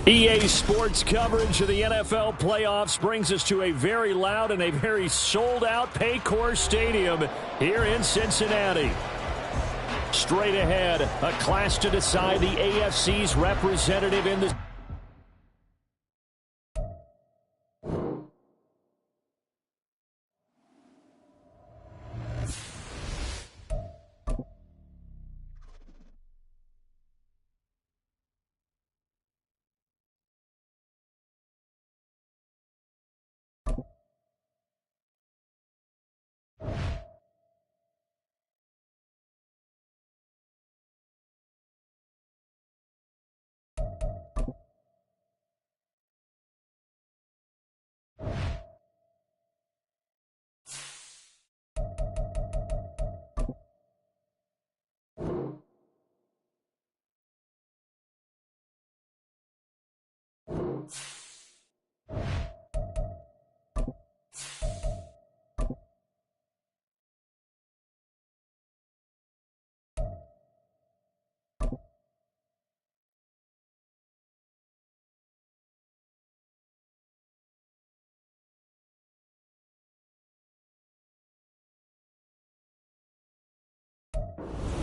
EA Sports coverage of the NFL playoffs brings us to a very loud and a very sold-out Paycor Stadium here in Cincinnati. Straight ahead, a clash to decide the AFC's representative in the...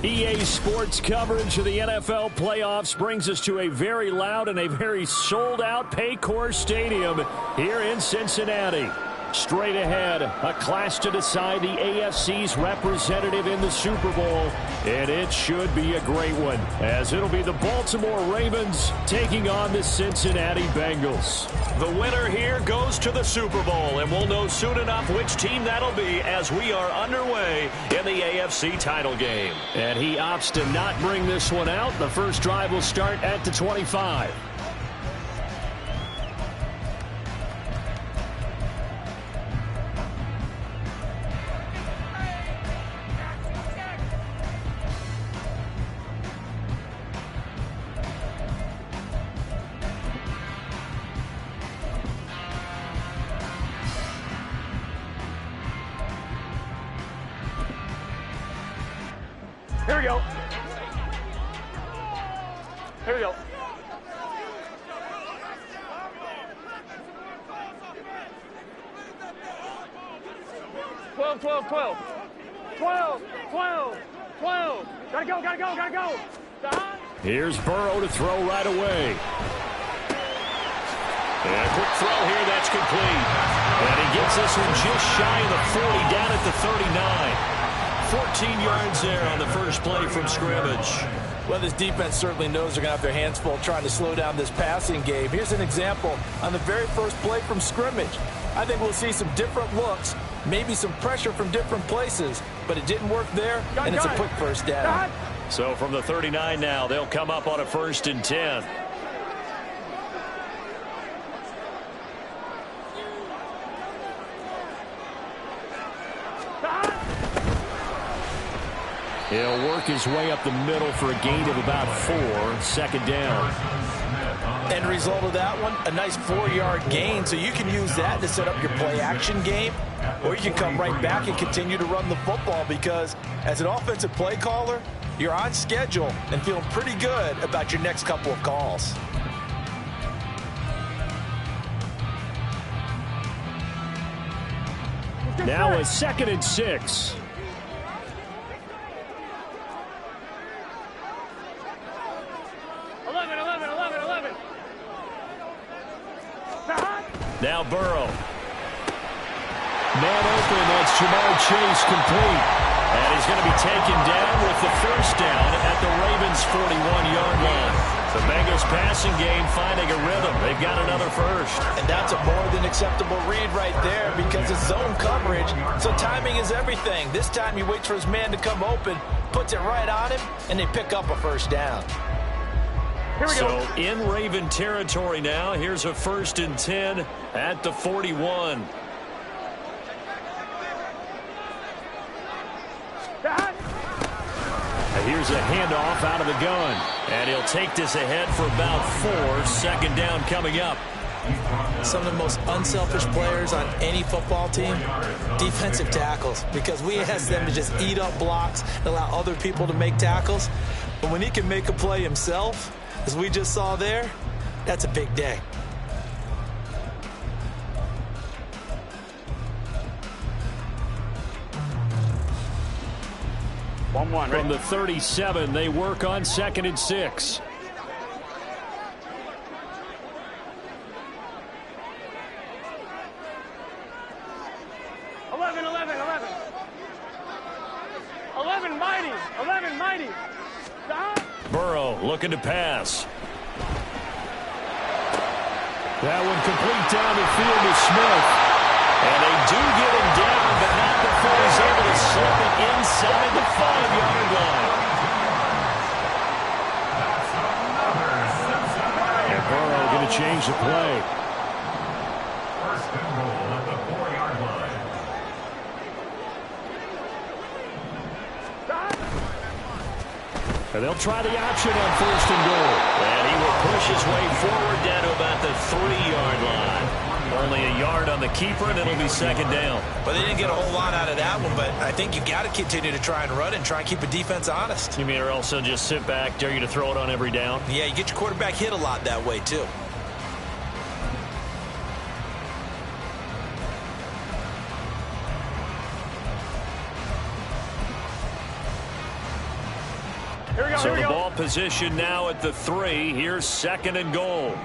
EA Sports coverage of the NFL playoffs brings us to a very loud and a very sold-out Paycor Stadium here in Cincinnati. Straight ahead, a clash to decide the AFC's representative in the Super Bowl, and it should be a great one, as it'll be the Baltimore Ravens taking on the Cincinnati Bengals. The winner here goes to the Super Bowl, and we'll know soon enough which team that'll be as we are underway in the AFC title game. And he opts to not bring this one out. The first drive will start at the 25. Here we go. Here we go. Twelve. Gotta go. Here's Burrow to throw right away. And a quick throw here, that's complete. And he gets this one just shy of the 40, down at the 39. 14 yards there on the first play from scrimmage. Well, this defense certainly knows they're going to have their hands full trying to slow down this passing game. Here's an example on the very first play from scrimmage. I think we'll see some different looks, maybe some pressure from different places, but it didn't work there, and it's a quick first down. So from the 39 now, they'll come up on a 1st and 10. He'll work his way up the middle for a gain of about 4, 2nd down. End result of that one, a nice 4-yard gain, so you can use that to set up your play-action game, or you can come right back and continue to run the football because as an offensive play caller, you're on schedule and feeling pretty good about your next couple of calls. Now a 2nd and 6. Now Burrow. Man open, that's Jamar Chase complete. And he's going to be taken down with the first down at the Ravens' 41-yard line. The Bengals passing game finding a rhythm. They've got another first. And that's a more than acceptable read right there because it's zone coverage, so timing is everything. This time he waits for his man to come open, puts it right on him, and they pick up a first down. So in Raven territory now, here's a 1st and 10 at the 41. Here's a handoff out of the gun. And he'll take this ahead for about 4, 2nd down coming up. Some of the most unselfish players on any football team, defensive tackles, because we ask them to just eat up blocks and allow other people to make tackles. But when he can make a play himself, as we just saw there, that's a big day. From the 37, they work on 2nd and 6. Burrow looking to pass. That one complete down the field to Smith. And they do get him down, but not before he's able to slip it inside the 5-yard line. And Burrow going to change the play. First and goal at the 4-yard line. And they'll try the option on 1st and goal. And he will push his way forward down to about the 3-yard line. Only a yard on the keeper, and it'll be 2nd down. But they didn't get a whole lot out of that one, but I think you got to continue to try and run and try and keep a defense honest. You mean or also just sit back, dare you to throw it on every down? Yeah, you get your quarterback hit a lot that way, too. So the ball position now at the 3. Here's 2nd and goal.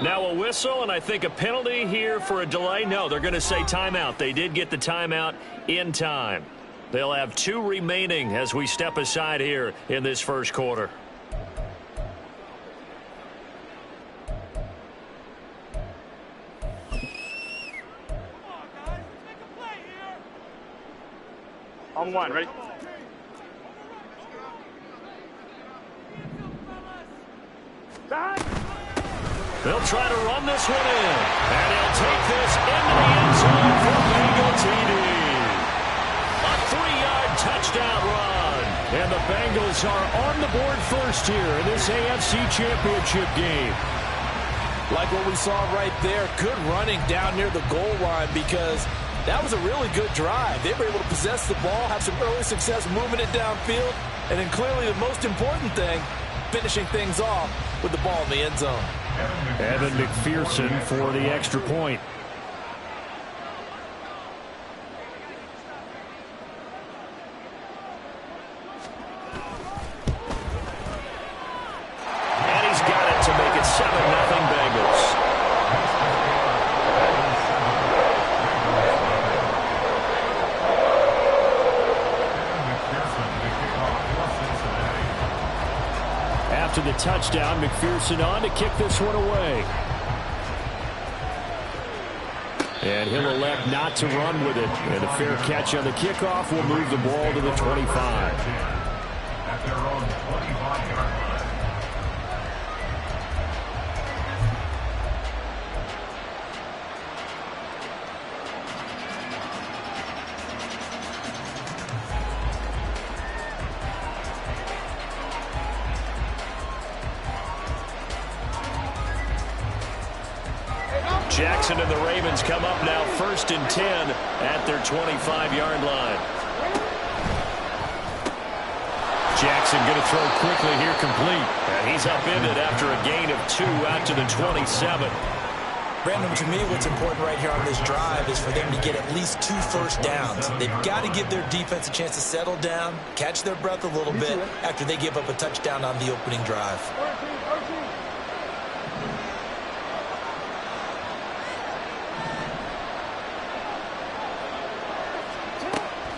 Now a whistle, and I think a penalty here for a delay. No, they're going to say timeout. They did get the timeout in time. They'll have 2 remaining as we step aside here in this first quarter. On 1, ready? They'll try to run this one in. And he'll take this into the end zone for Bengal TD. A 3-yard touchdown run. And the Bengals are on the board first here in this AFC Championship game. Like what we saw right there, good running down near the goal line because that was a really good drive. They were able to possess the ball, have some early success moving it downfield, and then clearly the most important thing, finishing things off with the ball in the end zone. Evan McPherson for the extra point. And he's got it to make it 7-0 Bengals. After the touchdown, McPherson on to kick this one away. And he'll elect not to run with it. And a fair catch on the kickoff will move the ball to the 25. At their own 25-yard line. Jackson and the Ravens come up now 1st and 10 at their 25-yard line. Jackson going to throw quickly here, complete. And he's upended after a gain of 2 out to the 27. Brandon, to me, what's important right here on this drive is for them to get at least 2 first downs. They've got to give their defense a chance to settle down, catch their breath a little bit after they give up a touchdown on the opening drive.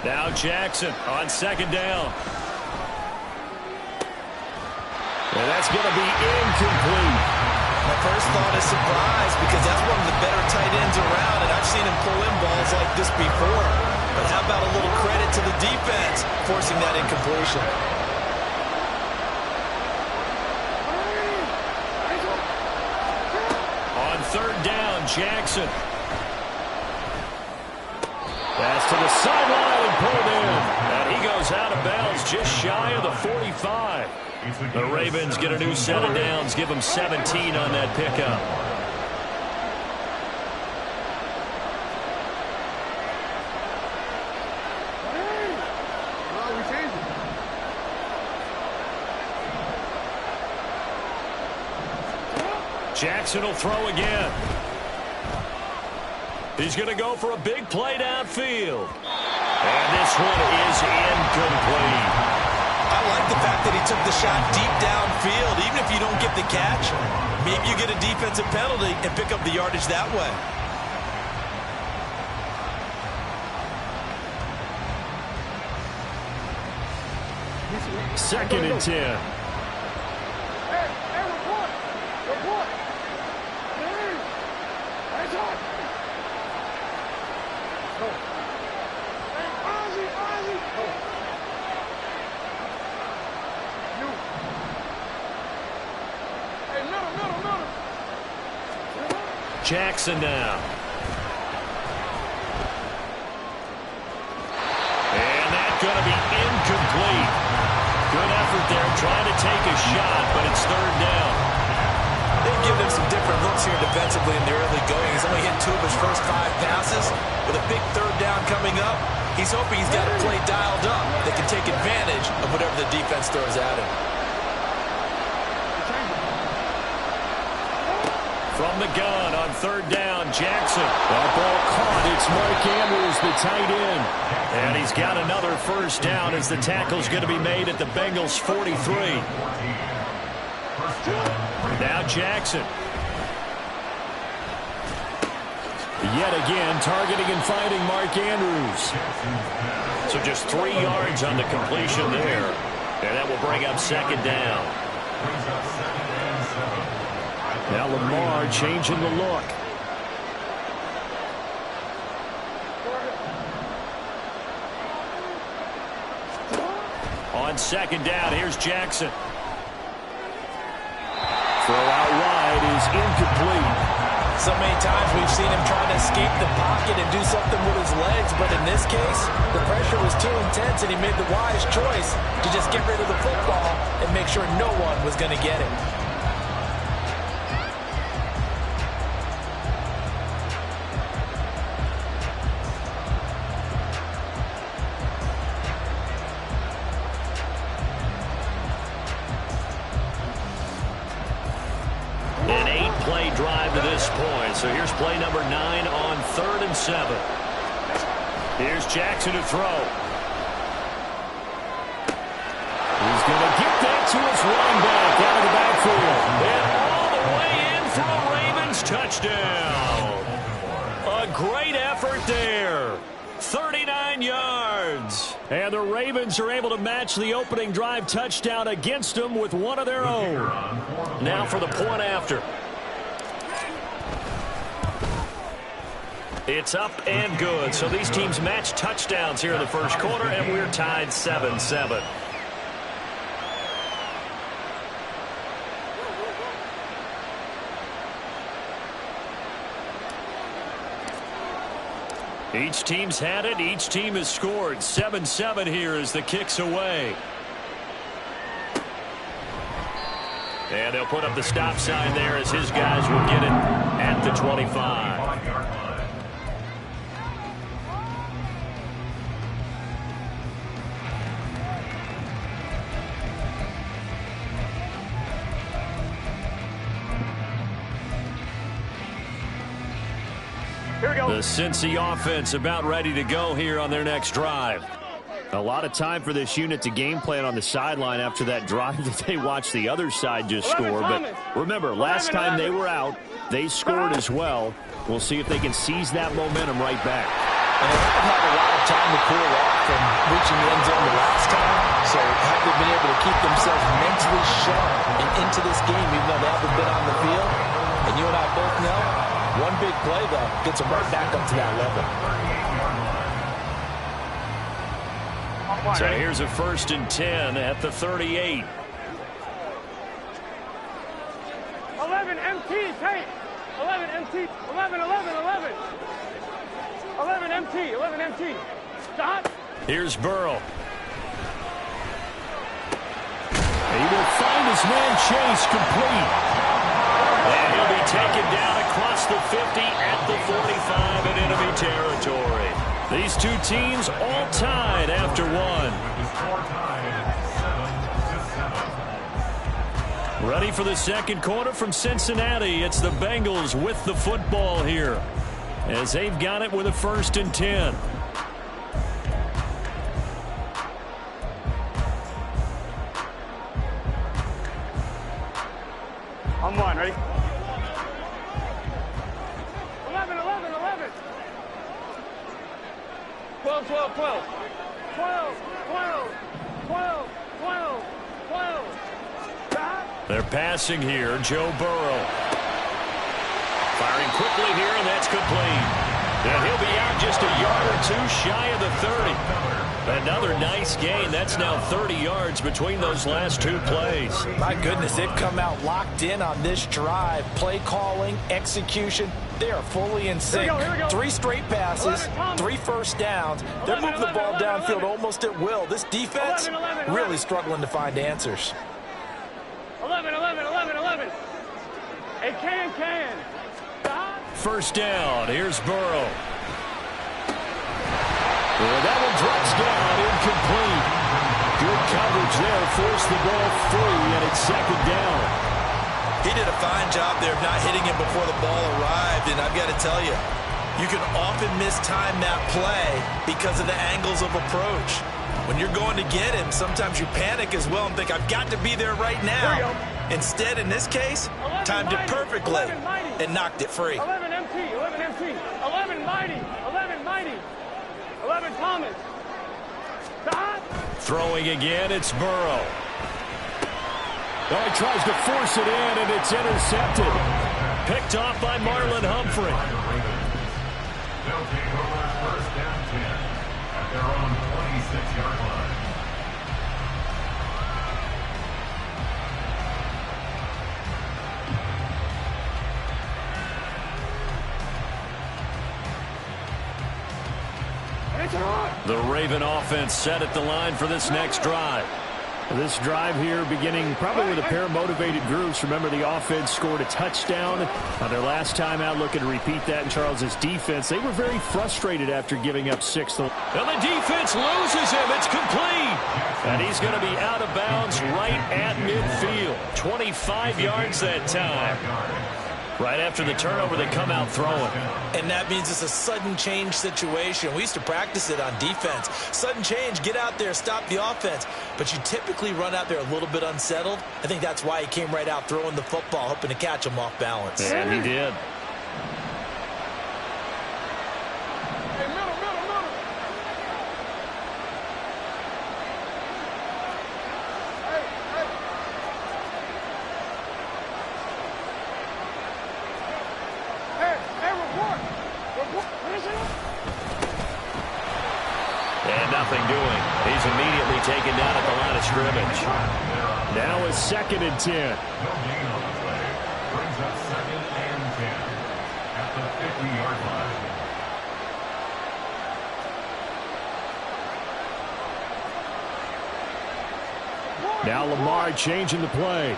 Now Jackson on 2nd down. And that's going to be incomplete. My first thought is surprise because that's one of the better tight ends around, and I've seen him pull in balls like this before. But how about a little credit to the defense forcing that incompletion? On 3rd down, Jackson. Pass to the sideline and pulled in. And he goes out of bounds just shy of the 45. The Ravens get a new set of downs, give them 17 on that pickup. Jackson will throw again. He's going to go for a big play downfield. And this one is incomplete. I like the fact that he took the shot deep downfield. Even if you don't get the catch, maybe you get a defensive penalty and pick up the yardage that way. Second and 10. Jackson now. And that's going to be incomplete. Good effort there, trying to take a shot, but it's third down. They've given him some different looks here defensively in the early going. He's only hit 2 of his first 5 passes. With a big third down coming up, he's hoping he's got a play dialed up that can take advantage of whatever the defense throws at him. From the gun on third down, Jackson. That ball caught. It's Mark Andrews, the tight end. And he's got another first down as the tackle's going to be made at the Bengals' 43. Now Jackson. Yet again, targeting and finding Mark Andrews. So just 3 yards on the completion there. And that will bring up second down. Now Lamar changing the look. On second down, here's Jackson. Throw out wide is incomplete. So many times we've seen him trying to escape the pocket and do something with his legs, but in this case, the pressure was too intense and he made the wise choice to just get rid of the football and make sure no one was going to get it. So here's play number 9 on 3rd and 7. Here's Jackson to throw. He's going to get that to his running back out of the backfield. And all the way in for a Ravens touchdown. A great effort there. 39 yards. And the Ravens are able to match the opening drive touchdown against them with one of their own. Now for the point after. It's up and good. So these teams match touchdowns here in the first quarter, and we're tied 7-7. Each team's had it. Each team has scored. 7-7 here as the kick's away. And they'll put up the stop sign there as his guys will get it at the 25. The Cincy offense about ready to go here on their next drive. A lot of time for this unit to game plan on the sideline after that drive that they watched the other side just score. But remember, last time they were out, they scored as well. We'll see if they can seize that momentum right back. And they haven't had a lot of time to cool off from reaching the end zone the last time. So have they been able to keep themselves mentally sharp and into this game even though they haven't been on the field? And you and I both know, one big play, though, gets them right back up to that level. So here's a 1st and 10 at the 38. 11 MT, tight. 11 MT, 11, 11, 11. 11 MT, 11 MT. Stop. Here's Burrow. He will his man Chase complete. And he'll be taken down across the 50 at the 45 in enemy territory. These two teams all tied after one. Ready for the second quarter from Cincinnati. It's the Bengals with the football here, as they've got it with a 1st and 10. I'm one, ready? 11, 11, 11. 12, 12, 12. 12, 12, 12, 12, 12. Stop. They're passing here. Joe Burrow. Firing quickly here, and that's complete. And he'll be out just a yard or two shy of the 30. Another nice gain. That's now 30 yards between those last two plays. My goodness, they've come out locked in on this drive. Play calling, execution, they are fully in sync. Here we go. 3 straight passes, 3 first downs. They're moving the ball downfield almost at will. This defense really struggling to find answers. 11, 11, 11, 11. A can. Stop. First down. Here's Burrow. Well, that one drops down, incomplete. Good coverage there, forced the ball free, and it's second down. He did a fine job there of not hitting him before the ball arrived, and I've got to tell you, you can often mistime that play because of the angles of approach. When you're going to get him, sometimes you panic as well and think, I've got to be there right now. Instead, in this case, timed it perfectly and knocked it free. 11 MT, 11 MT, 11 mighty, 11 mighty. 11 Thomas. Stop. Throwing again, it's Burrow. Oh, he tries to force it in, and it's intercepted. Picked off by Marlon Humphrey. They'll take over 1st and 10 at their own 26-yard line. The Raven offense set at the line for this next drive. This drive here beginning probably with a pair of motivated groups. Remember, the offense scored a touchdown their last time out, looking to repeat that in Charles's defense. They were very frustrated after giving up 6. And the defense loses him. It's complete. And he's going to be out of bounds right at midfield. 25 yards that time. Right after the turnover, they come out throwing. And that means it's a sudden change situation. We used to practice it on defense. Sudden change, get out there, stop the offense. But you typically run out there a little bit unsettled. I think that's why he came right out throwing the football, hoping to catch him off balance. And he did. Hey, middle. And nothing doing. He's immediately taken down at the line of scrimmage. Now a 2nd and 10. No gain on the play. Brings up 2nd and 10 at the 50-yard line. Now Lamar changing the play.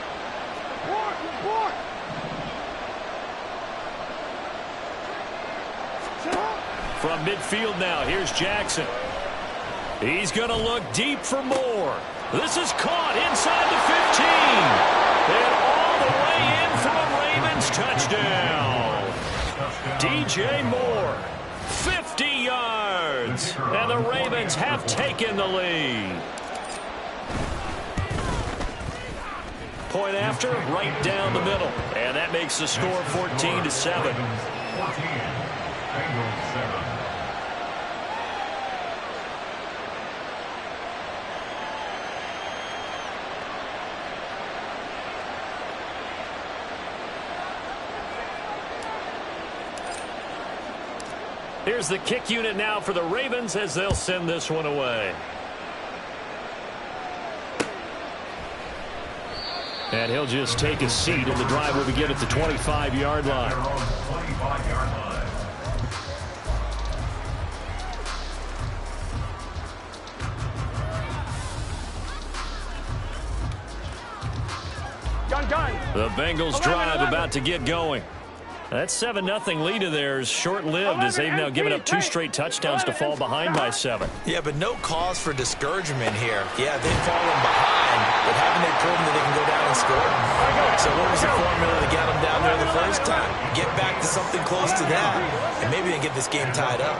From midfield now, here's Jackson. He's going to look deep for more. This is caught inside the 15. And all the way in for a Ravens touchdown. DJ Moore, 50 yards. And the Ravens have taken the lead. Point after, right down the middle. And that makes the score 14-7. 14. Bengals 7. Here's the kick unit now for the Ravens as they'll send this one away. And he'll just take a seat, and the drive will begin at the 25-yard line. 25-yard line. Gun. The Bengals drive about to get going. That 7-0 lead of theirs short-lived as they've now given up 2 straight touchdowns to fall behind by 7. Yeah, but no cause for discouragement here. Yeah, they've fallen behind, but haven't they proven that they can go down and score? So what was the formula that got them down there the first time? Get back to something close to that, and maybe they can get this game tied up.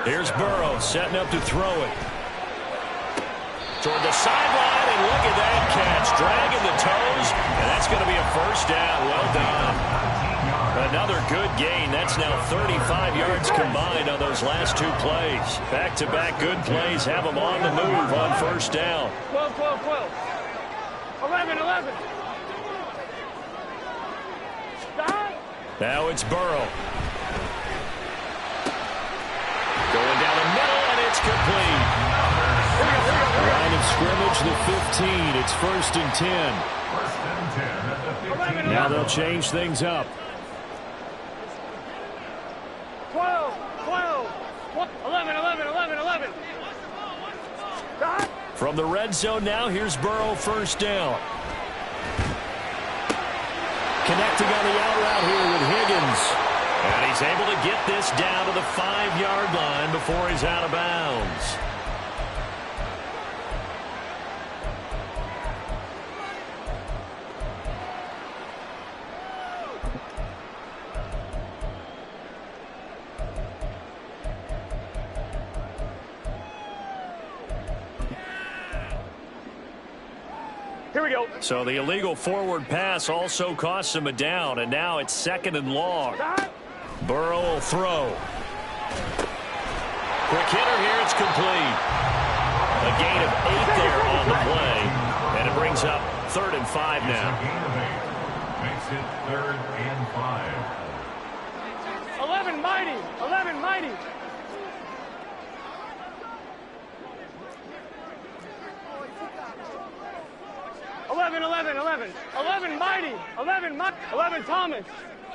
Here's Burrow setting up to throw it. Toward the sideline, and look at that catch. Dragging the toes, and that's going to be a first down. Well done. Another good gain. That's now 35 yards combined on those last 2 plays. Back-to-back good plays have them on the move on first down. 12, 12, 12. 11, 11. Stop. Now it's Burrow. Going down the middle, and it's complete. Line of scrimmage, the 15. It's 1st and 10. Now they'll change things up. 12, 12. 11, 11, 11, 11. Stop. From the red zone now, here's Burrow, first down. Connecting on the out route here with Higgins. And he's able to get this down to the 5-yard line before he's out of bounds. Here we go. So the illegal forward pass also costs him a down, and now it's 2nd and long. Stop. Burrow will throw. Quick hitter here, it's complete. A gain of 8 there on the play, and it brings up 3rd and 5 now. Makes it 3rd and 5. 11 mighty. 11 mighty. Eleven, 11, 11. 11 mighty. 11 mighty. 11 Thomas.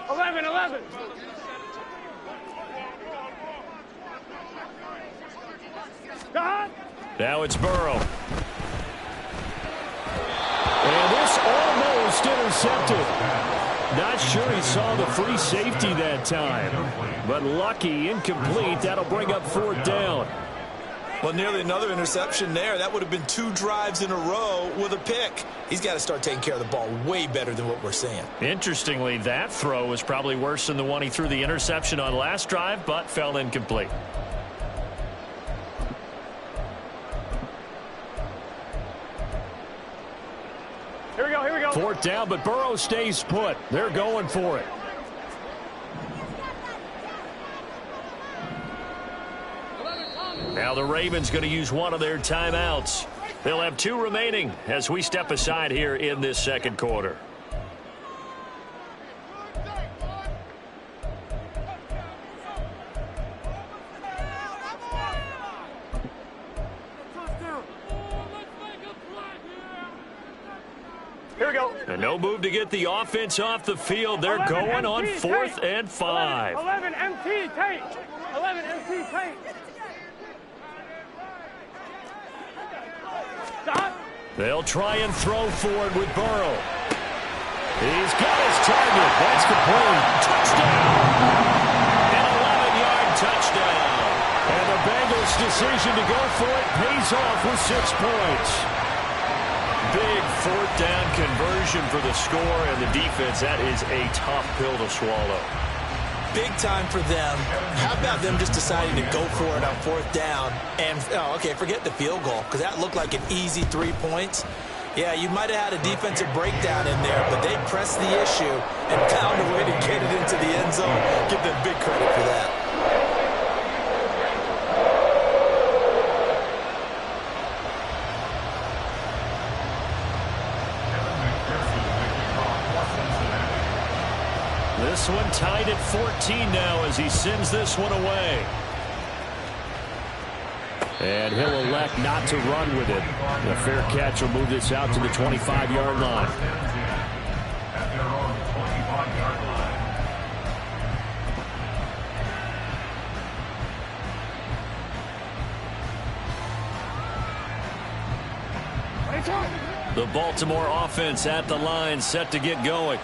11, 11. Stop. Now it's Burrow. And this almost intercepted. Not sure he saw the free safety that time. But lucky, incomplete. That'll bring up 4th down. Well, nearly another interception there. That would have been 2 drives in a row with a pick. He's got to start taking care of the ball way better than what we're seeing. Interestingly, that throw was probably worse than the one he threw the interception on last drive, but fell incomplete. Here we go, here we go. 4th down, but Burrow stays put. They're going for it. Now the Ravens going to use one of their timeouts. They'll have 2 remaining as we step aside here in this 2nd quarter. Here we go. And no move to get the offense off the field. They're going on 4th and 5. 11 MT tape. 11 MT tape. Stop. They'll try and throw forward with Burrow. He's got his target. That's complete. Touchdown. An 11-yard touchdown. And the Bengals' decision to go for it pays off with 6 points. Big 4th down conversion for the score, and the defense, that is a tough pill to swallow. Big time for them. How about them just deciding to go for it on 4th down? And, okay, forget the field goal, because that looked like an easy 3 points. Yeah, you might have had a defensive breakdown in there, but they pressed the issue and found a way to get it into the end zone. Give them big credit for that. This one tied at 14 now as he sends this one away. And he'll elect not to run with it. The fair catch will move this out to the 25-yard line. At their own 25-yard line. The Baltimore offense at the line, set to get going.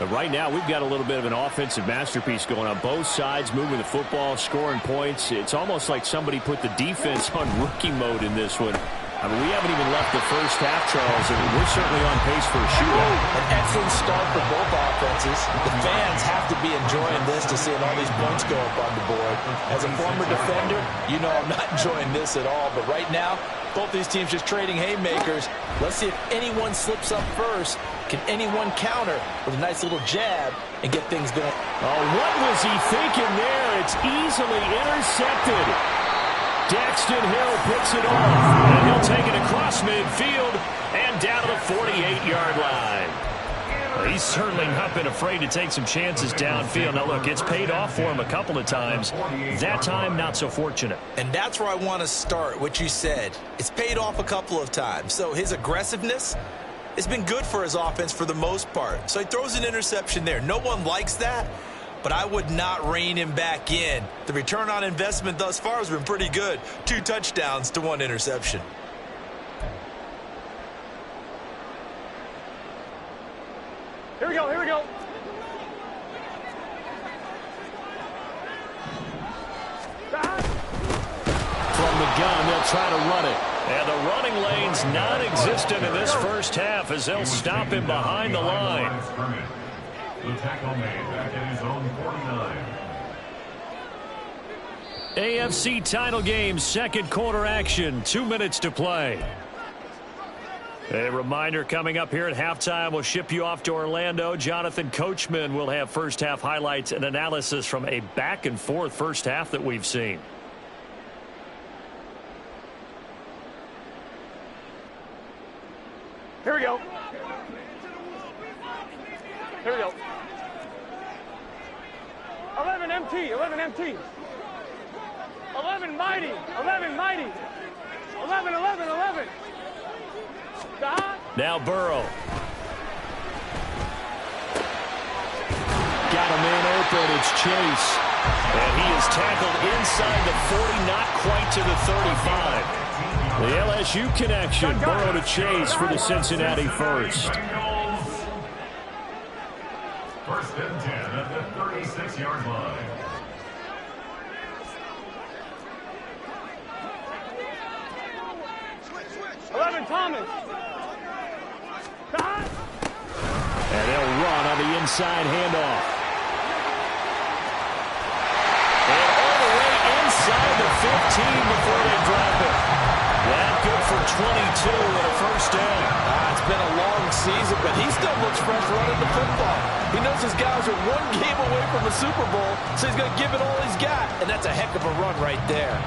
Right now, we've got a little bit of an offensive masterpiece going on. Both sides moving the football, scoring points. It's almost like somebody put the defense on rookie mode in this one. I mean, we haven't even left the first half, Charles, and we're certainly on pace for a shootout. An excellent start for both offenses. The fans have to be enjoying this to seeing all these points go up on the board. As a former defender, you know I'm not enjoying this at all. But right now, both these teams just trading haymakers. Let's see if anyone slips up first. Can anyone counter with a nice little jab and get things going? Oh, what was he thinking there? It's easily intercepted. Daxton Hill picks it off, and he'll take it across midfield and down to the 48-yard line. Well, he's certainly not been afraid to take some chances downfield. Now, look, it's paid off for him a couple of times. That time, not so fortunate. And that's where I want to start, what you said. It's paid off a couple of times. So his aggressiveness has been good for his offense for the most part. So he throws an interception there. No one likes that. But I would not rein him back in. The return on investment thus far has been pretty good. 2 touchdowns to 1 interception. Here we go, here we go. From the gun, they'll try to run it. And the running lane's non-existent in this first half as they'll stop him behind the line. The tackle made back in his own 49. AFC title game, second quarter action, 2 minutes to play. A reminder coming up here at halftime, we'll ship you off to Orlando. Jonathan Coachman will have first half highlights and analysis from a back and forth first half that we've seen. Here we go. Here we go. 11 MT, 11 MT. 11 mighty, 11 mighty. 11, 11, 11. Now Burrow. Got a man open, it's Chase. And he is tackled inside the 40, not quite to the 35. The LSU connection, Burrow to Chase for the Cincinnati first. First and 10 at the 36-yard line. Thomas. And they'll run on the inside handoff. And all the way inside the 15 before they drop it. That good for 22 and a first down. It's been a long season, but he still looks fresh running the football. He knows his guys are one game away from the Super Bowl, so he's going to give it all he's got. And that's a heck of a run right there.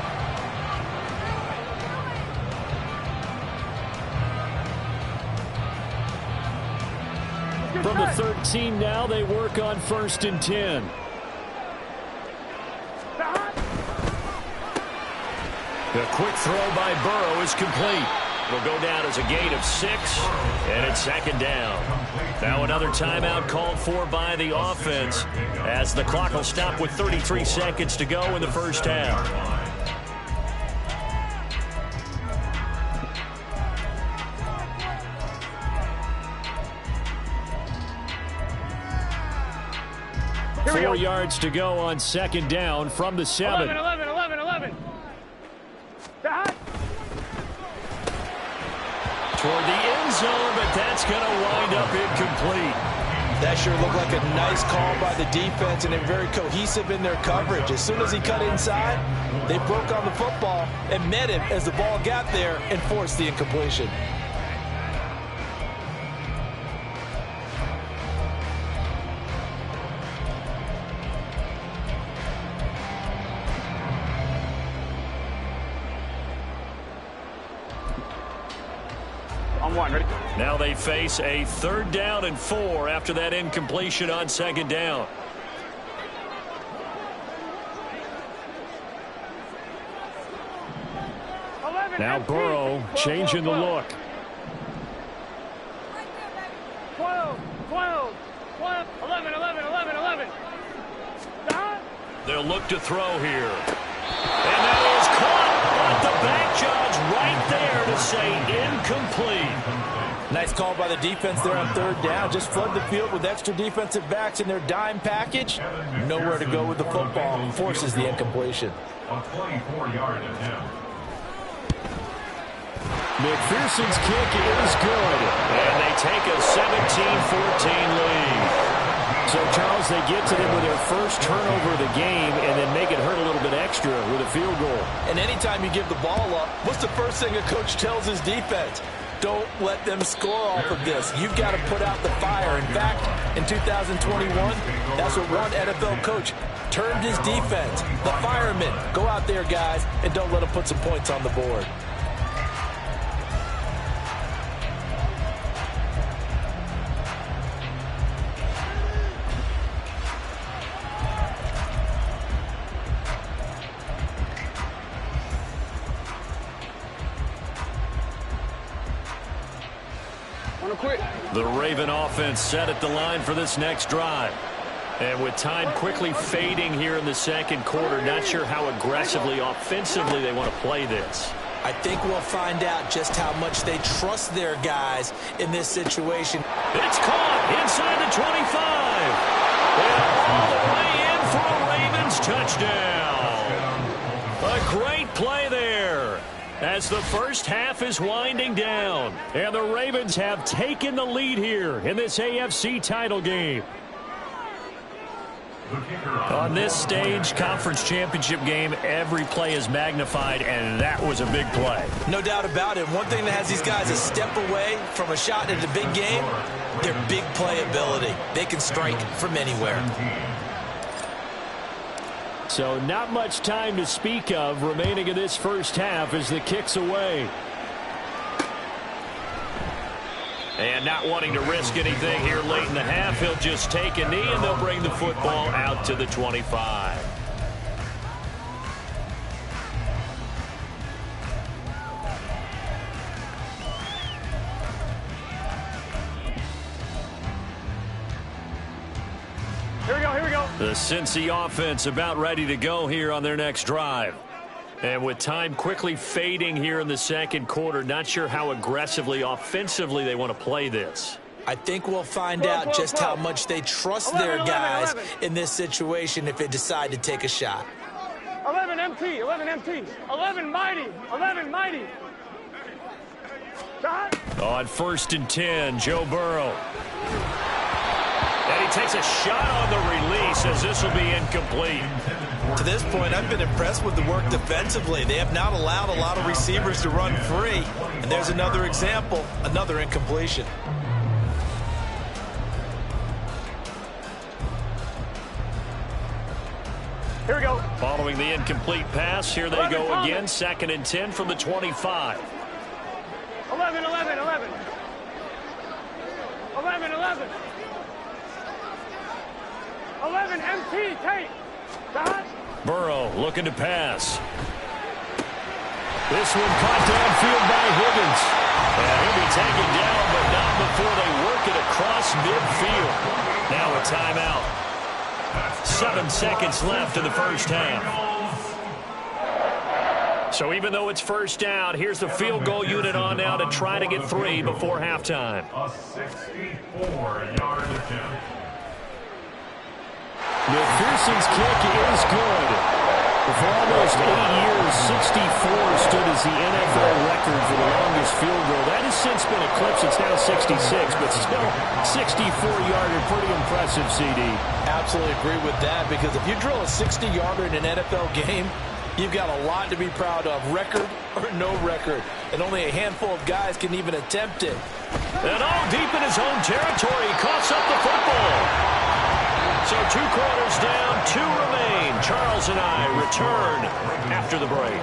From the 13 now, they work on first and 10. The quick throw by Burrow is complete. It'll go down as a gain of 6, and it's second down. Now another timeout called for by the offense as the clock will stop with 33 seconds to go in the first half. Four yards to go on second down from the 7. 11. Toward the end zone, but that's going to wind up incomplete. That sure looked like a nice call by the defense, and they're very cohesive in their coverage. As soon as he cut inside, they broke on the football and met him as the ball got there and forced the incompletion. Ready? Now they face a 3rd down and 4 after that incompletion on second down. Now Burrow changing the look. 12, 11. They'll look to throw here. And that is caught, but the back judge right there to say incomplete. Nice call by the defense there on third down. Just flood the field with extra defensive backs in their dime package. Nowhere to go with the football. Forces the incompletion. A 24-yard attempt. McPherson's kick is good, and they take a 17-14 lead. So, Charles, they get to them with their first turnover of the game and then make it hurt a little bit extra with a field goal. And anytime you give the ball up, what's the first thing a coach tells his defense? Don't let them score off of this. You've got to put out the fire. In fact, in 2021, that's what one NFL coach termed his defense. The firemen. Go out there, guys, and don't let them put some points on the board. The Raven offense set at the line for this next drive. And with time quickly fading here in the second quarter, not sure how aggressively, offensively they want to play this. I think we'll find out just how much they trust their guys in this situation. It's caught inside the 25. And all the way in for a Ravens touchdown. A great play there as the first half is winding down. And the Ravens have taken the lead here in this AFC title game. On this stage, conference championship game, every play is magnified, and that was a big play. No doubt about it. One thing that has these guys a step away from a shot at the big game, their big play ability. They can strike from anywhere. So not much time to speak of remaining in this first half as the kick's away. And not wanting to risk anything here late in the half, he'll just take a knee and they'll bring the football out to the 25. Here we go, here we go. The Cincy offense about ready to go here on their next drive. And with time quickly fading here in the second quarter, not sure how aggressively, offensively they want to play this. I think we'll find out just how much they trust their guys in this situation if they decide to take a shot. 11 MT, 11 MT, 11 mighty, 11 mighty. Shot. On 1st and 10, Joe Burrow. And he takes a shot on the release as this will be incomplete. To this point, I've been impressed with the work defensively. They have not allowed a lot of receivers to run free. And there's another example, another incompletion. Here we go. Following the incomplete pass, here they go again. 2nd and 10 from the 25. 11, 11, 11. 11, 11. 11 MT, tape. Shot. Burrow looking to pass. This one caught downfield by Higgins. And he'll be taken down, but not before they work it across midfield. Now a timeout. 7 seconds left in the first half. So even though it's first down, here's the field goal unit on now to try to get 3 before halftime. A 64-yard attempt. McPherson's kick is good. For almost 8 years, 64 stood as the NFL record for the longest field goal. That has since been eclipsed. It's now 66, but still 64-yarder. Pretty impressive, CD. Absolutely agree with that, because if you drill a 60-yarder in an NFL game, you've got a lot to be proud of, record or no record. And only a handful of guys can even attempt it. And all deep in his own territory, he coughs up the football. So 2 quarters down, 2 remain. Charles and I return after the break.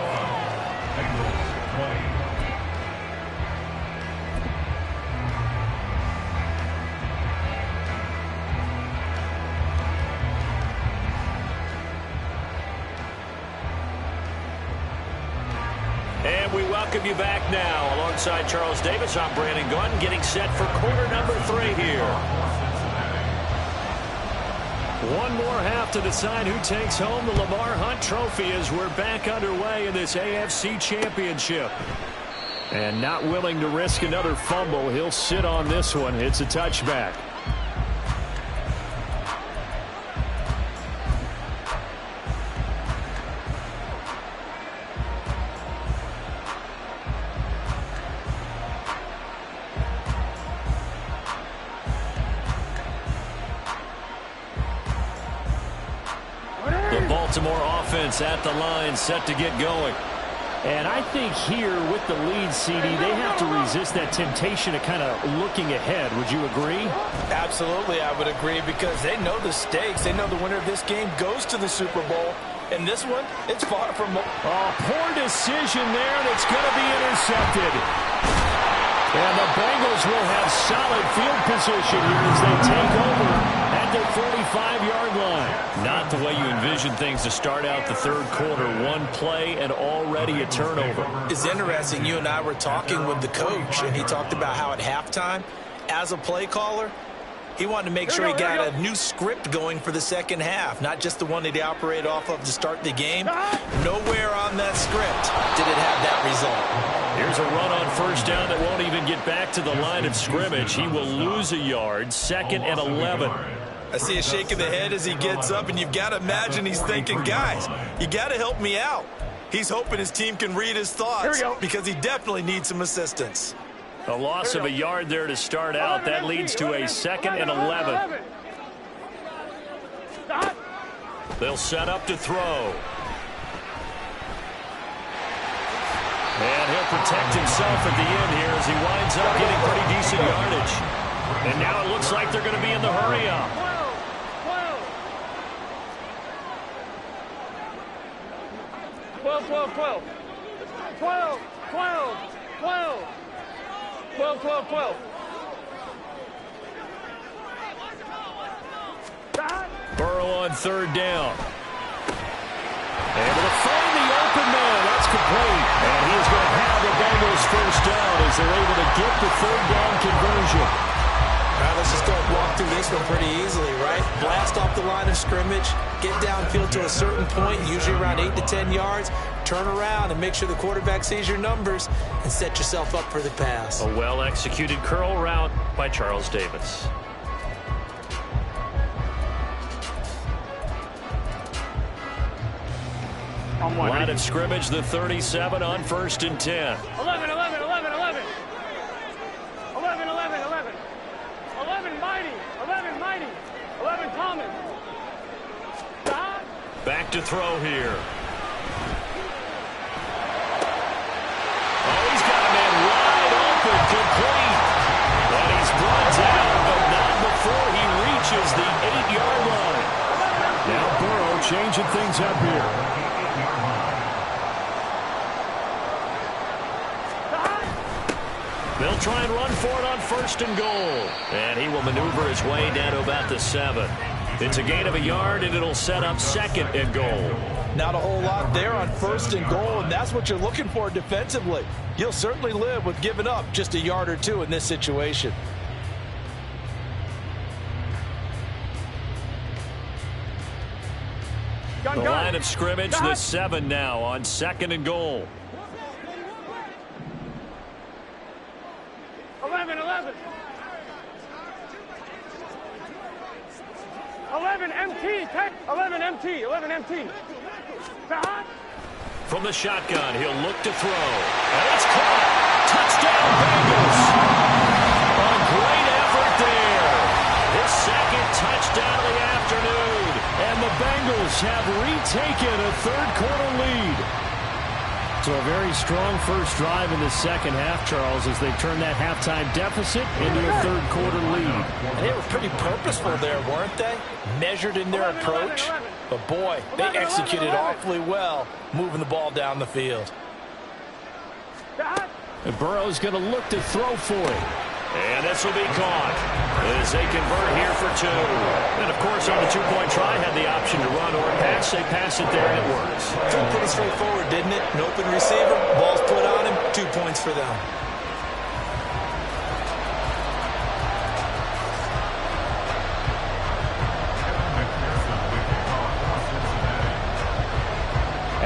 And we welcome you back now. Alongside Charles Davis, I'm Brandon Gunn, getting set for quarter number 3 here. One more half to decide who takes home the Lamar Hunt Trophy as we're back underway in this AFC Championship. And not willing to risk another fumble. He'll sit on this one. It's a touchback. The Baltimore offense at the line, set to get going. And I think here with the lead, CD, they have to resist that temptation of kind of looking ahead. Would you agree? Absolutely, I would agree, because they know the stakes. They know the winner of this game goes to the Super Bowl. And this one, it's far from... Oh, poor decision there. That's going to be intercepted. And the Bengals will have solid field position here as they take over at their 45-yard line. Not the way you envision things to start out the third quarter. One play and already a turnover. It's interesting. You and I were talking with the coach, and he talked about how at halftime, as a play caller, he wanted to make sure he got a new script going for the second half, not just the one that he operated off of to start the game. Nowhere on that script did it have that result. Here's a run on first down that won't even get back to the line of scrimmage. He will lose a yard, 2nd and 11. I see a shake of the head as he gets up, and you've got to imagine he's thinking, guys, you got to help me out. He's hoping his team can read his thoughts because he definitely needs some assistance. A loss of a yard there to start out. That leads to a 2nd and 11. They'll set up to throw. And he'll protect himself at the end here as he winds up getting pretty decent yardage. And now it looks like they're going to be in the hurry-up. 12, 12, 12. 12, 12, 12. 12, 12, 12. Burrow on third down. Able to find the open man. That's complete. And he is going to have the Bengals first down as they're able to get the third down conversion. All right, let's just go and walk through this one pretty easily, right? Blast off the line of scrimmage, get downfield to a certain point, usually around 8 to 10 yards, turn around and make sure the quarterback sees your numbers and set yourself up for the pass. A well-executed curl route by Charles Davis. Line of scrimmage, the 37 on 1st and 10. 11, 11, 11, 11. 11, 11, 11. 11 mighty. 11 mighty. 11 common. Back to throw here. Oh, he's got a man wide open, complete. And he's brought down, but not before he reaches the 8-yard line. Now Burrow changing things up here. They'll try and run for it on 1st and goal. And he will maneuver his way down to about the 7. It's a gain of a yard, and it'll set up 2nd and goal. Not a whole lot there on 1st and goal, and that's what you're looking for defensively. You'll certainly live with giving up just a yard or two in this situation. The line of scrimmage, the 7 now on 2nd and goal. 11, 11. 11 MT, 11 MT, 11 MT. From the shotgun, he'll look to throw. And it's caught. Touchdown, Bengals. A great effort there. His 2nd touchdown of the afternoon. And the Bengals have retaken a third-quarter lead. So a very strong first drive in the second half, Charles, as they turn that halftime deficit into a third-quarter lead. And they were pretty purposeful there, weren't they? Measured in their approach. But, boy, they executed awfully well moving the ball down the field. And Burrow's going to look to throw for it. And this will be caught as they convert here for 2. And, of course, on the two-point try, had the option to run or pass. They pass it there, and it works. Felt pretty straightforward, didn't it? An open receiver, ball's put on him, 2 points for them.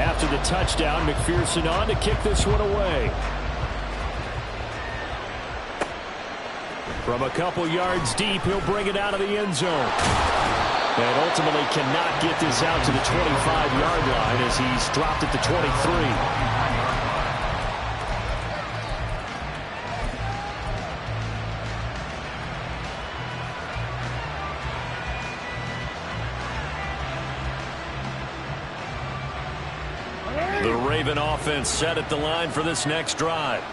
After the touchdown, McPherson on to kick this one away. From a couple yards deep, he'll bring it out of the end zone. And ultimately cannot get this out to the 25-yard line as he's dropped at the 23. The Raven offense set at the line for this next drive.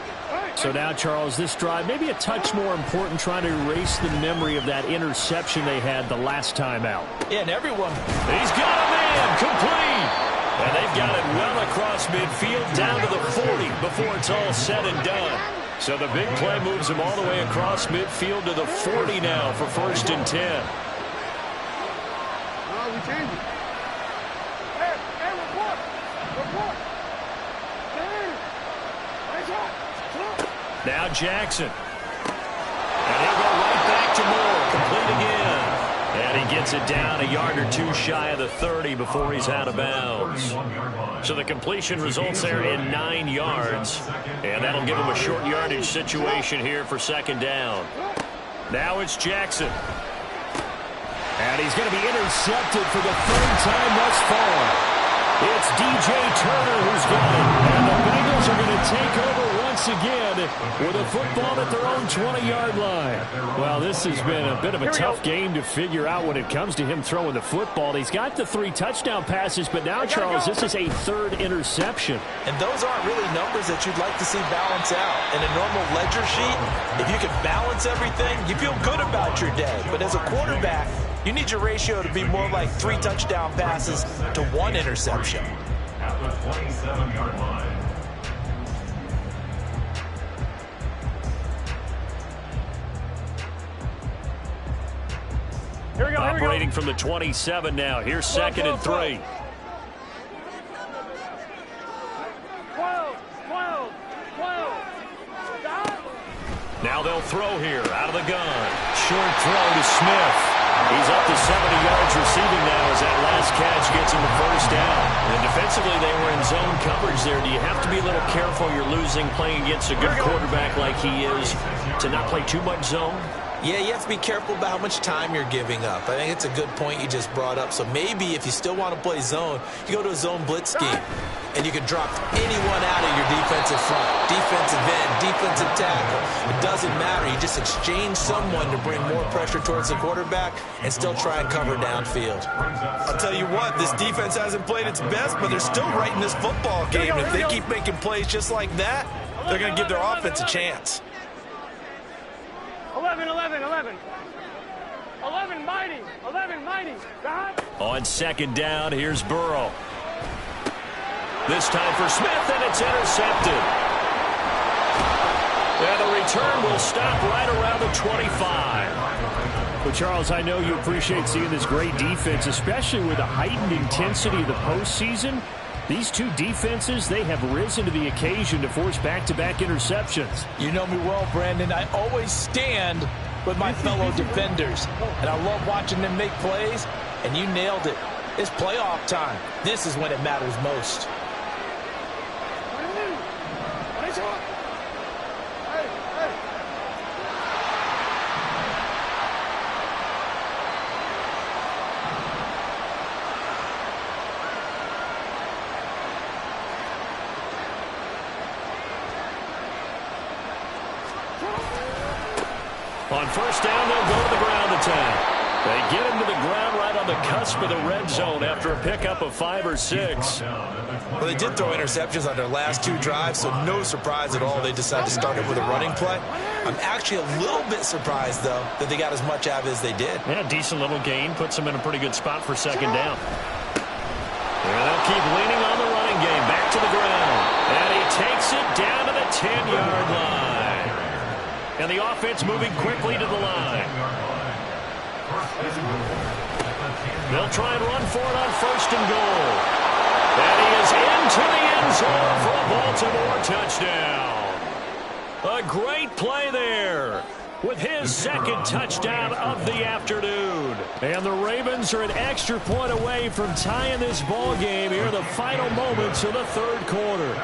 So now, Charles, this drive maybe a touch more important, trying to erase the memory of that interception they had the last time out. Yeah, and everyone. He's got a man, complete. And they've got it well across midfield down to the 40 before it's all said and done. So the big play moves him all the way across midfield to the 40 now for 1st and 10. We changed it. Hey, report. Now Jackson. And he'll go right back to Moore. Complete again. And he gets it down a yard or two shy of the 30 before he's out of bounds. So the completion results there in 9 yards. And that'll give him a short yardage situation here for 2nd down. Now it's Jackson. And he's going to be intercepted for the 3rd time thus far. It's DJ Turner who's got it. And the Bengals are going to take over once again with a football at their own 20-yard line. Well, this has been a bit of a tough game to figure out when it comes to him throwing the football. He's got the 3 touchdown passes, but now, Charles, this is a 3rd interception. And those aren't really numbers that you'd like to see balance out. In a normal ledger sheet, if you can balance everything, you feel good about your day. But as a quarterback, you need your ratio to be more like 3 touchdown passes to 1 interception. At the 27-yard line. Here we go. Operating from the 27 now. Here's 2nd and 3. 12. Now they'll throw here out of the gun. Short throw to Smith. He's up to 70 yards receiving now as that last catch gets him the 1st down. And defensively, they were in zone coverage there. Do you have to be a little careful you're losing playing against a good quarterback like he is to not play too much zone? Yeah, you have to be careful about how much time you're giving up. I think it's a good point you just brought up. So maybe if you still want to play zone, you go to a zone blitz scheme. And you can drop anyone out of your defensive front, defensive end, defensive tackle. It doesn't matter. You just exchange someone to bring more pressure towards the quarterback and still try and cover downfield. I'll tell you what, this defense hasn't played its best, but they're still right in this football game. If they keep making plays just like that, they're going to give their offense a chance. 11 mighty. On 2nd down, here's Burrow. This time for Smith, and it's intercepted. And the return will stop right around the 25. Well, Charles, I know you appreciate seeing this great defense, especially with the heightened intensity of the postseason. These two defenses, they have risen to the occasion to force back-to-back interceptions. You know me well, Brandon. I always stand with my fellow defenders. And I love watching them make plays, and you nailed it. It's playoff time. This is when it matters most. On 1st down, they'll go to the ground attack. They get him to the ground right on the cusp of the red zone after a pickup of 5 or 6. Well, they did throw interceptions on their last 2 drives, so no surprise at all they decided to start it with a running play. I'm actually a little bit surprised, though, that they got as much out of it as they did. Yeah, decent little gain. Puts them in a pretty good spot for 2nd down. And they'll keep leaning on the running game. Back to the ground. And he takes it down to the 10-yard line. And the offense moving quickly to the line. They'll try and run for it on 1st and goal. And he is into the end zone for a Baltimore touchdown. A great play there with his 2nd touchdown of the afternoon. And the Ravens are an extra point away from tying this ball game here in the final moments of the 3rd quarter.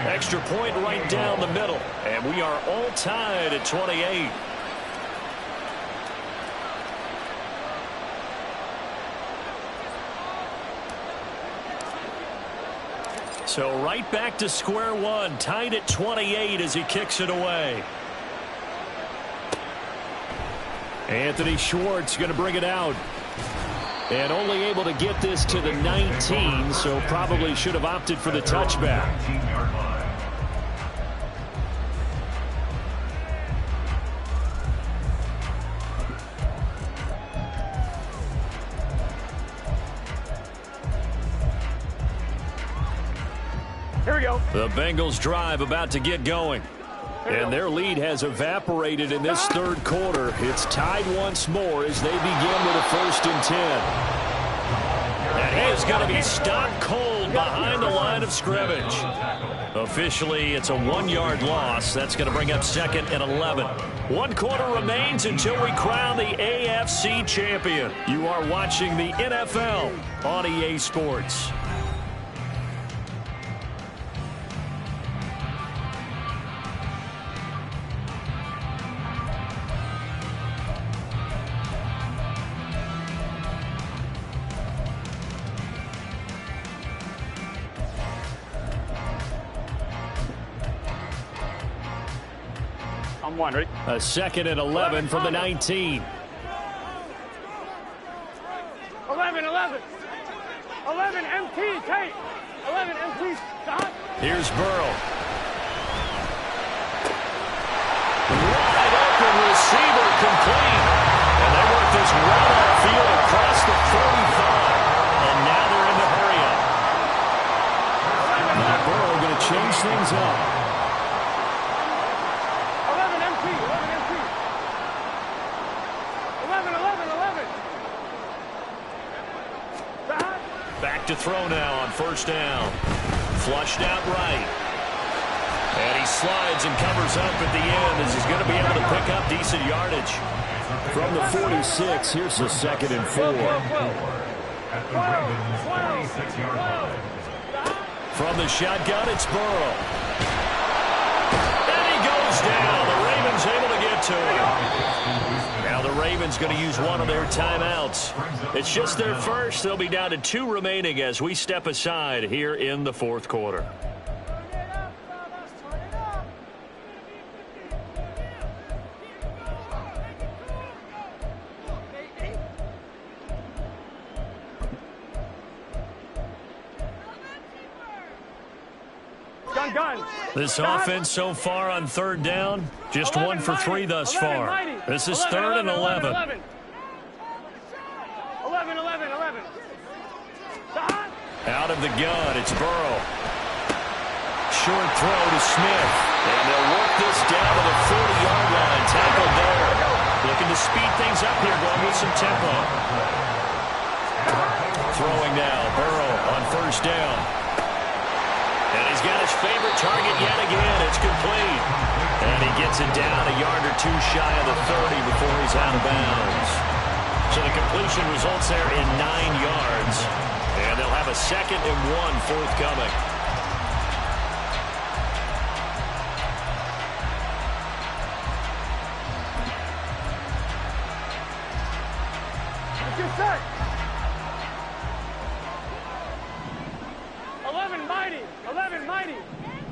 Extra point right down the middle. And we are all tied at 28. So right back to square one, tied at 28 as he kicks it away. Anthony Schwartz going to bring it out. And only able to get this to the 19, so probably should have opted for the touchback. Here we go. The Bengals drive about to get going. And their lead has evaporated in this third quarter. It's tied once more as they begin with a 1st and 10. And he is going to be stopped cold behind the line of scrimmage. Officially, it's a 1-yard loss. That's going to bring up 2nd and 11. 1 quarter remains until we crown the AFC champion. You are watching the NFL on EA Sports. One, ready? A 2nd and 11 from the 19. 11, 11. 11 MT, Tate. 11 MT, stop. Here's Burrow. Wide open receiver complete. And they work this right outfield across the 45. And now they're in the hurry up. Now Burrow going to change things up. 11. Back to throw now on 1st down. Flushed out right. And he slides and covers up at the end as he's going to be able to pick up decent yardage. From the 46, here's the 2nd and 4. From the shotgun, it's Burrow. And he goes down. The Ravens able to get to him. Now the Ravens going to use one of their timeouts. It's just their first. They'll be down to 2 remaining as we step aside here in the 4th quarter. This offense so far on 3rd down, just 1 for 3 thus far. This is 3rd and 11. 11. Out of the gun, it's Burrow. Short throw to Smith. And they'll work this down to the 40-yard line. Tackled there. Looking to speed things up here, going with some tempo. Throwing now, Burrow on 1st down. And he's got his favorite target yet again. It's complete. And he gets it down a yard or 2 shy of the 30 before he's out of bounds. So the completion results there in 9 yards. And they'll have a 2nd and 1 forthcoming. Get set. 11 Mighty. 11 Mighty.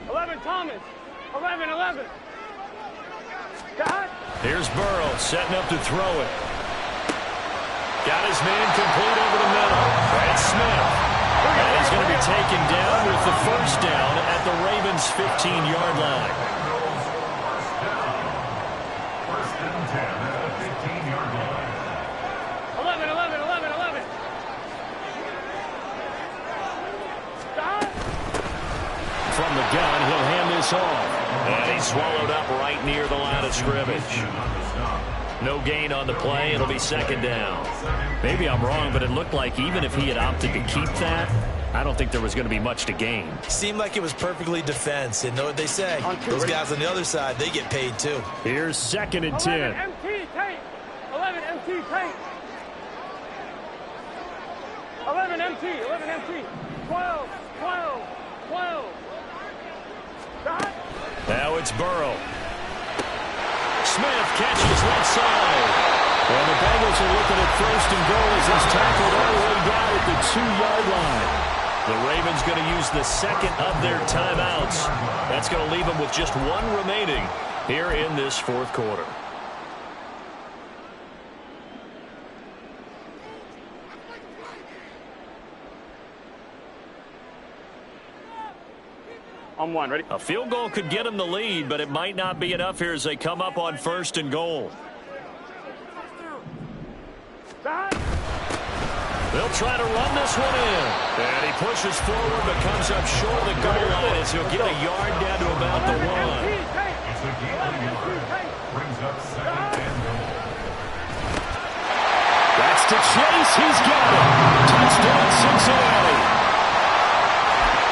11 Thomas. 11. Got. Here's Burrow setting up to throw it. Got his man complete over the middle. Brad Smith. And he's going to be taken down with the 1st down at the Ravens' 15-yard line. 1st and 10 at the 15-yard line. 11. Stop. From the gun, he'll hand this off. And he's swallowed up right near the line of scrimmage. No gain on the play. It'll be 2nd down. Maybe I'm wrong, but it looked like even if he had opted to keep that, I don't think there was going to be much to gain. Seemed like it was perfectly defense. And know what they say. Those guys on the other side, they get paid too. Here's 2nd and 10. 11 MT Tate. 11 MT Tate. 11 MT. 12. Stop. Now it's Burrow. Smith catches left side. Well, the Bengals are looking at 1st and goal as he's tackled all the way down at the 2-yard line. The Ravens going to use the second of their timeouts. That's going to leave them with just one remaining here in this fourth quarter. On one, ready? A field goal could get them the lead, but it might not be enough here as they come up on 1st and goal. They'll try to run this one in. And he pushes forward but comes up short of the goal line as he'll get a yard down to about the 1. It's a gain of yard. Brings up 2nd and goal. That's to Chase. He's got it. Touchdown, Cincinnati.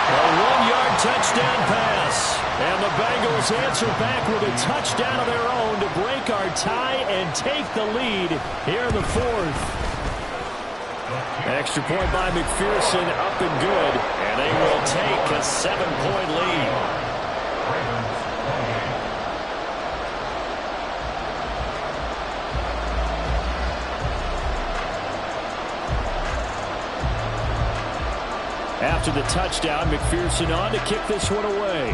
A 1-yard touchdown pass. And the Bengals answer back with a touchdown of their own to break our tie and take the lead here in the 4th. Extra point by McPherson, up and good. And they will take a 7-point lead. After the touchdown, McPherson on to kick this one away.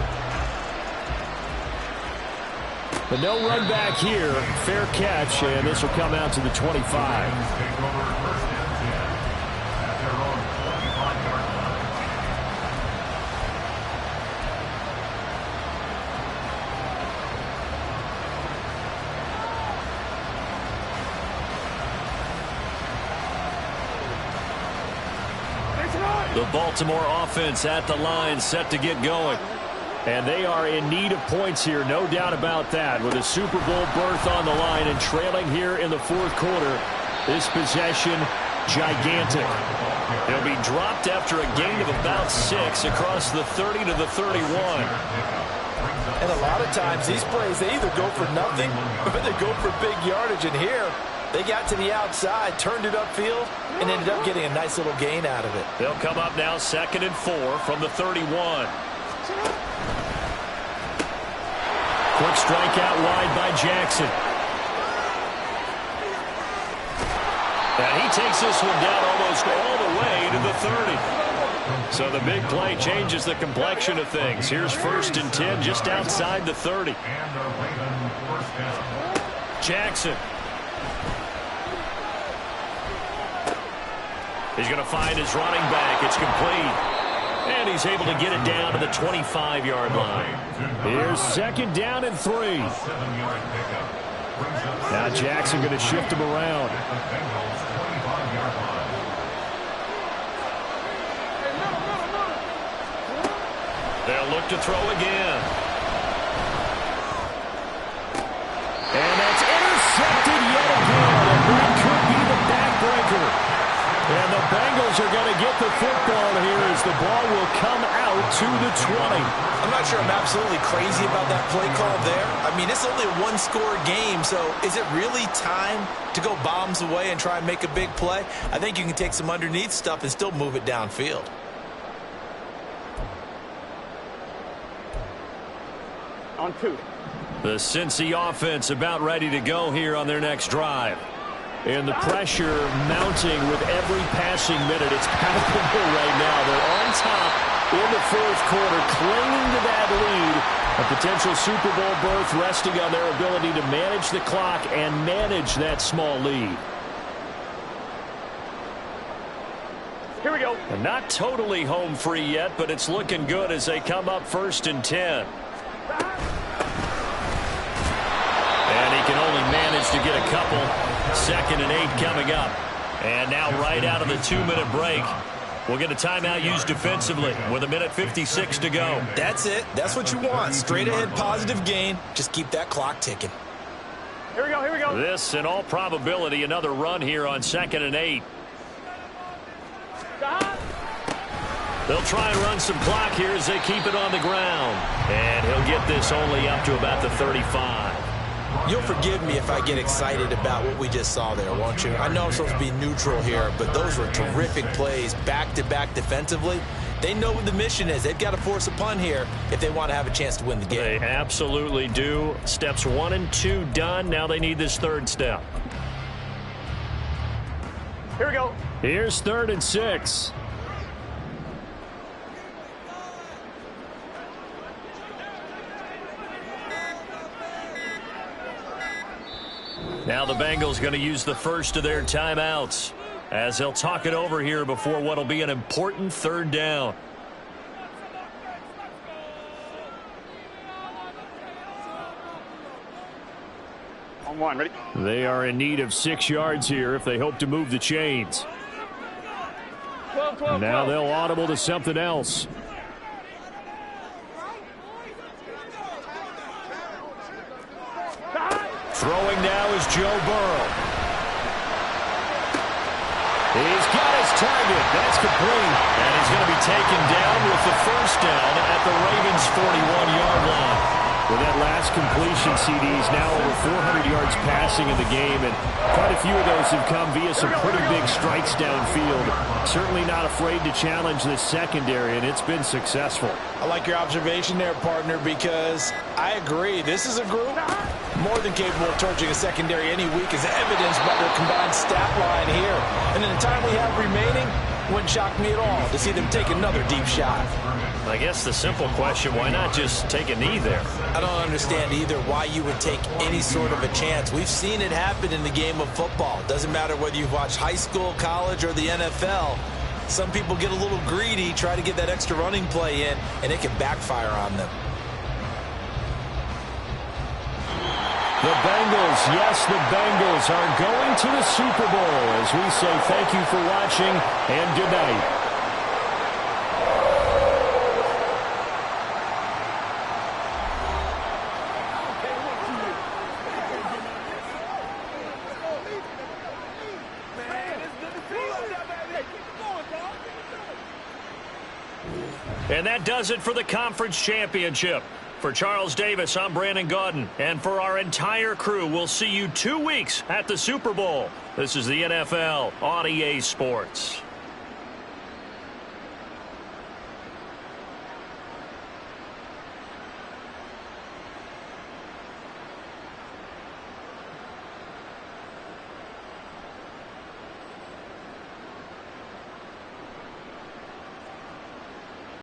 But no run back here. Fair catch, and this will come out to the 25. The Baltimore offense at the line, set to get going. And they are in need of points here, no doubt about that. With a Super Bowl berth on the line and trailing here in the 4th quarter, this possession, gigantic. They'll be dropped after a gain of about 6 across the 30 to the 31. And a lot of times, these plays, they either go for nothing or they go for big yardage. And here, they got to the outside, turned it upfield, and ended up getting a nice little gain out of it. They'll come up now 2nd and 4 from the 31. Quick strike out wide by Jackson. And he takes this one down almost all the way to the 30. So the big play changes the complexion of things. Here's 1st and 10 just outside the 30. Jackson. He's going to find his running back. It's complete. And he's able to get it down to the 25-yard line. Here's 2nd down and 3. Now Jackson going to shift him around. They'll look to throw again. And that's intercepted yet again. And that could be the backbreaker. And the Bengals are going to get the football here as the ball will come out to the 20. I'm not sure I'm absolutely crazy about that play call there. I mean, it's only a one-score game, so is it really time to go bombs away and try and make a big play? I think you can take some underneath stuff and still move it downfield. On 2. The Cincy offense about ready to go here on their next drive. And the pressure mounting with every passing minute. It's palpable right now. They're on top in the 4th quarter, clinging to that lead. A potential Super Bowl berth resting on their ability to manage the clock and manage that small lead. Here we go. And not totally home free yet, but it's looking good as they come up 1st and 10. And he can only manage to get a couple. 2nd and 8 coming up. And now right out of the 2-minute break, we'll get a timeout used defensively with 1:56 to go. That's it. That's what you want. Straight ahead positive gain. Just keep that clock ticking. Here we go, here we go. This, in all probability, another run here on 2nd and 8. They'll try and run some clock here as they keep it on the ground. And he'll get this only up to about the 35. You'll forgive me if I get excited about what we just saw there, won't you? I know I'm supposed to be neutral here, but those were terrific plays back-to-back defensively. They know what the mission is. They've got to force a punt here if they want to have a chance to win the game. They absolutely do. Steps 1 and 2 done. Now they need this 3rd step. Here we go. Here's 3rd and 6. Now the Bengals going to use the first of their timeouts as they'll talk it over here before what will be an important third down. On one, ready? They are in need of 6 yards here if they hope to move the chains. 12, Now they'll audible to something else. Throwing now is Joe Burrow. He's got his target. That's complete. And he's going to be taken down with the first down at the Ravens' 41-yard line. With that last completion, CD's now over 400 yards passing in the game, and quite a few of those have come via some pretty big strikes downfield. Certainly not afraid to challenge this secondary, and it's been successful. I like your observation there, partner, because I agree. This is a group more than capable of torching a secondary any week, as evidenced by their combined stat line here. And in the time we have remaining, wouldn't shock me at all to see them take another deep shot. I guess the simple question, why not just take a knee there? I don't understand either why you would take any sort of a chance. We've seen it happen in the game of football. Doesn't matter whether you've watched high school, college, or the NFL. Some people get a little greedy, try to get that extra running play in, and it can backfire on them. The Bengals, yes, the Bengals are going to the Super Bowl as we say thank you for watching and good night. And that does it for the conference championship. For Charles Davis, I'm Brandon Gaudin. And for our entire crew, we'll see you 2 weeks at the Super Bowl. This is the NFL on EA Sports.